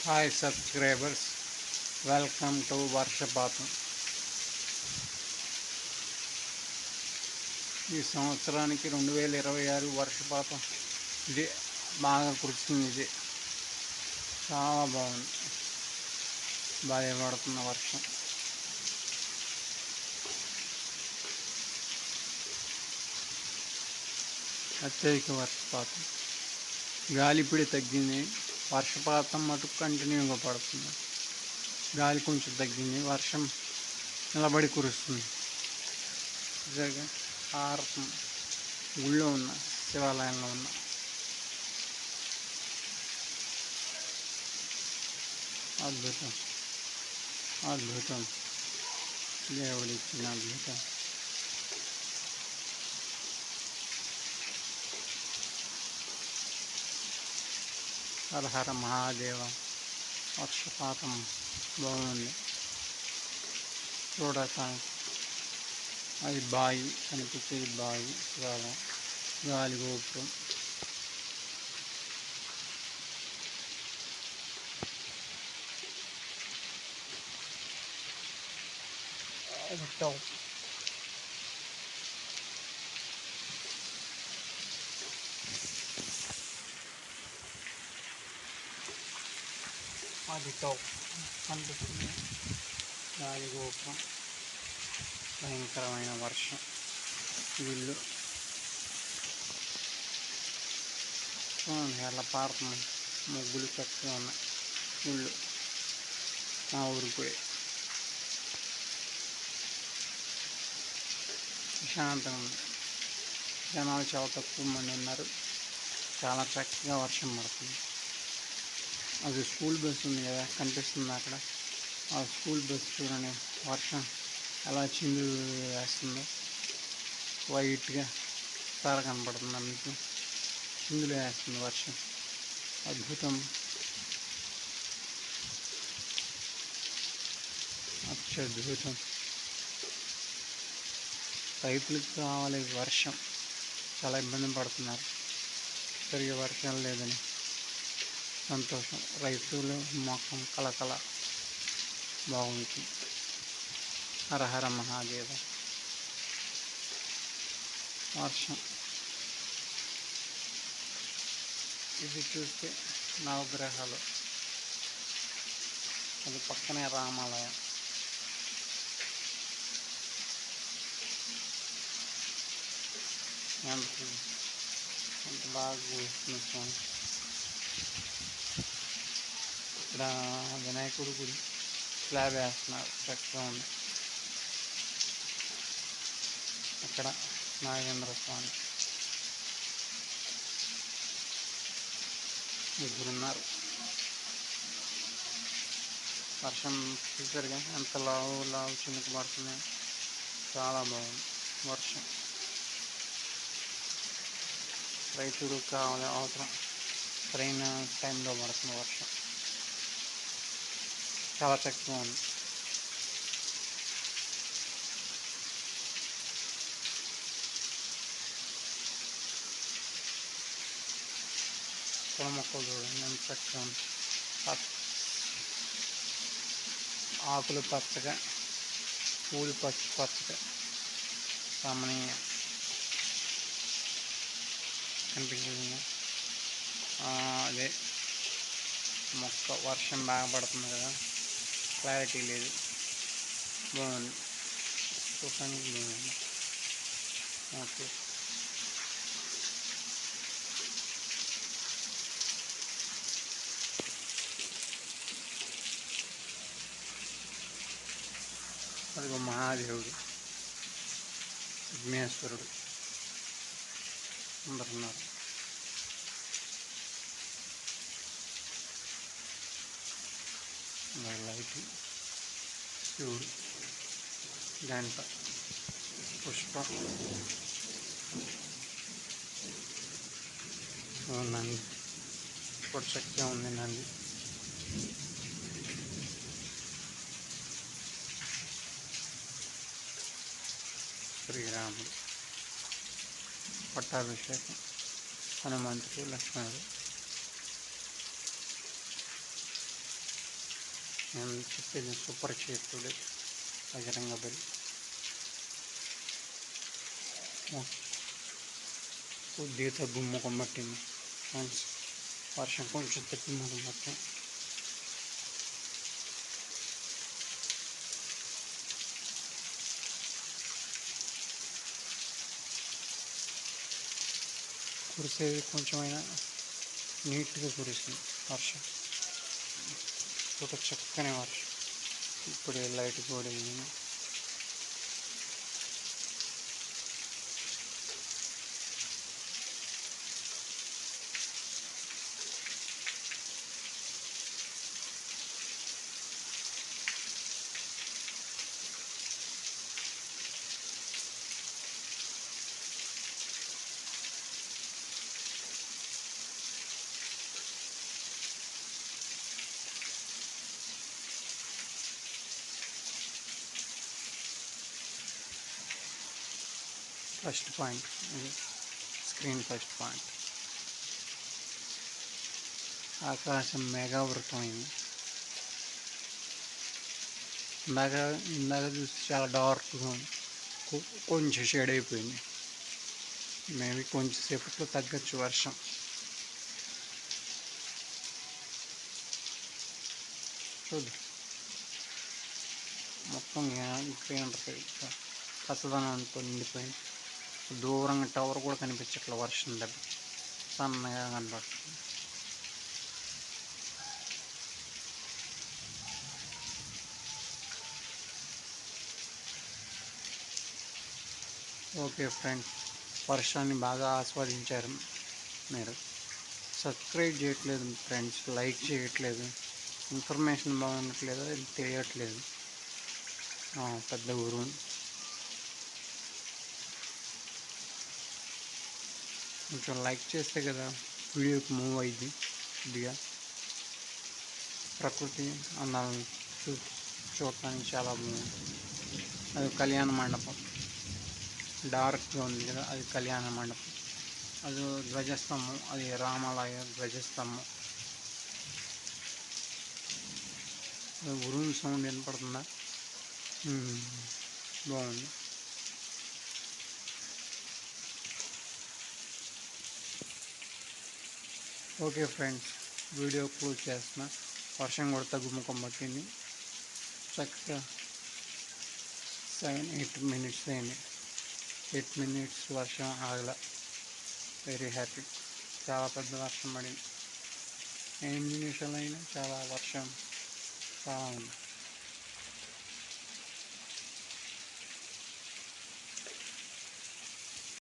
Hi subscribers, welcome to వర్షపాతం. ఈ సంవత్సరానికి 2026 వర్షపాతం ఇది బాగా కురుస్తుంది. ఇది చాలా బాగుంది, బాగా పడుతున్న వర్షం. అత్యధిక వర్షపాతం, గాలిపిడి తగ్గింది, వర్షపాతం మటుకు కంటిన్యూగా పడుతుంది. గాలి కొంచెం తగ్గింది, వర్షం నిలబడి కురుస్తుంది. హారతం గుళ్ళో ఉన్న శివాలయంలో ఉన్న అద్భుతం, అద్భుతం, దేవుడిచ్చిన అద్భుతం. హర హర మహాదేవ. వర్షపాతం బాగుంది చూడటానికి. అది బావి కనిపించేది, బావి గాలి గోపురం. అది టాప్. అది టాప్ కనిపిస్తుంది, గాలి గోపురం. భయంకరమైన వర్షం. ఇల్లు చూడండి ఎలా పారుతుంది, ముగ్గులు చక్కగా ఉన్నాయి. ఇల్లు మా ఊరికి ప్రశాంతంగా ఉంది. జనాలు చాలా తక్కువ మంది ఉన్నారు. చాలా చక్కగా వర్షం పడుతుంది. అది స్కూల్ బస్సు ఉంది కదా, కనిపిస్తుంది అక్కడ. ఆ స్కూల్ బస్సు చూడండి, వర్షం ఎలా చిందులు వేస్తుందో. వైట్గా తార కనపడుతుంది, మీకు చిందులు వేస్తుంది వర్షం. అద్భుతం, అత్యద్భుతం. రైతులకు కావాలి వర్షం, చాలా ఇబ్బంది పడుతున్నారు. సరిగా వర్షం లేదని సంతోషం. రైతులు మొఖం కలకల బాగుంటుంది. హర హర మహాదేవ. వర్షం ఇది చూస్తే నవగ్రహాలు, అది పక్కనే రామాలయం. ఎంత బాగా కూర్చున్న స్వామి. ఇక్కడ వినాయకుడు గుడి స్లాబ్ వేస్తున్నారు, చక్కగా ఉంది. అక్కడ నాగేంద్ర స్వామి ముగ్గురున్నారు. వర్షం చూసారుగా ఎంత లావు చినుకు పడుతున్నాయి. చాలా బాగుంది వర్షం. రైతులకు కావాలి అవసరం, సరైన టైంలో పడుతున్న వర్షం. చాలా చక్కగా ఉంది. పూల మొక్కలు చూడండి ఎంత చక్కగా ఉంది. ఆకులు పచ్చగా, పూలు పచ్చగా రమణీయ కనిపించింది. అదే మొక్క. వర్షం బాగా పడుతుంది కదా, క్లారిటీ లేదు. బాగుంది చూడటానికి, బాగుంది. ఓకే. అదిగో మహాదేవుడు, విఘ్నేశ్వరుడు అందరున్నారు. లైట్, శివుడు, గంట, పుష్ప, నంది ఇప్పుడు చక్కగా ఉంది. నంది శ్రీరాముడు, పట్టాభిషేకం, హనుమంతుడు, లక్ష్మణుడు. నేను చెప్పేది సూపర్ చేతుడు బజరంగ బలి. కొద్దిగా తగ్గుముఖం పట్టింది ఫ్రెండ్స్, వర్షం కొంచెం తగ్గుముఖం పట్టింది. కురిసేది కొంచెమైనా నీట్గా కురిసింది వర్షం, ఒక చక్కని వర్షం. ఇప్పుడు లైట్ కూడా వేయింది. ఫస్ట్ పాయింట్ ఇది స్క్రీన్ ఫస్ట్ పాయింట్. ఆకాశం మేఘావృతమైంది. ఇందాక చూసి చాలా డార్క్గా ఉంది, కొంచెం షేడ్ అయిపోయింది. మేబీ కొంచెం సేపట్లో తగ్గచ్చు వర్షం. చూద్దాం. మొత్తం గ్రీన్ పచ్చదనంతో నిండిపోయింది. దూరంగా టవర్ కూడా కనిపించట్లే, వర్షం దెబ్బ సన్నగా కనబడుతుంది. ఓకే ఫ్రెండ్స్, వర్షాన్ని బాగా ఆస్వాదించారు మీరు. సబ్స్క్రైబ్ చేయట్లేదు ఫ్రెండ్స్, లైక్ చేయట్లేదు, ఇన్ఫర్మేషన్ బాగుండట్లేదు, అది తెలియట్లేదు. పెద్ద ఊరు కొంచెం లైక్ చేస్తే కదా వీడియోకి మూవ్ అయింది. కొద్దిగా ప్రకృతి అందాలను చూడటానికి చాలా బాగుంది. అది కళ్యాణ మండపం, డార్క్గా ఉంది కదా, అది కళ్యాణ మండపం. అది ధ్వజస్తంభం, అది రామాలయ ధ్వజస్తంభం. ఉరుము సౌండ్ వినపడుతుందా? బాగుంది. ఓకే ఫ్రెండ్స్, వీడియో క్లోజ్ చేస్తున్నా. వర్షం కూడా తగ్గుముఖం పట్టింది. చక్కగా 7-8 minutes అయింది. 8 minutes వర్షం ఆగల. Very happy. చాలా పెద్ద వర్షం పడింది. 8 నిమిషాలు అయినా చాలా వర్షం చాలా ఉంది.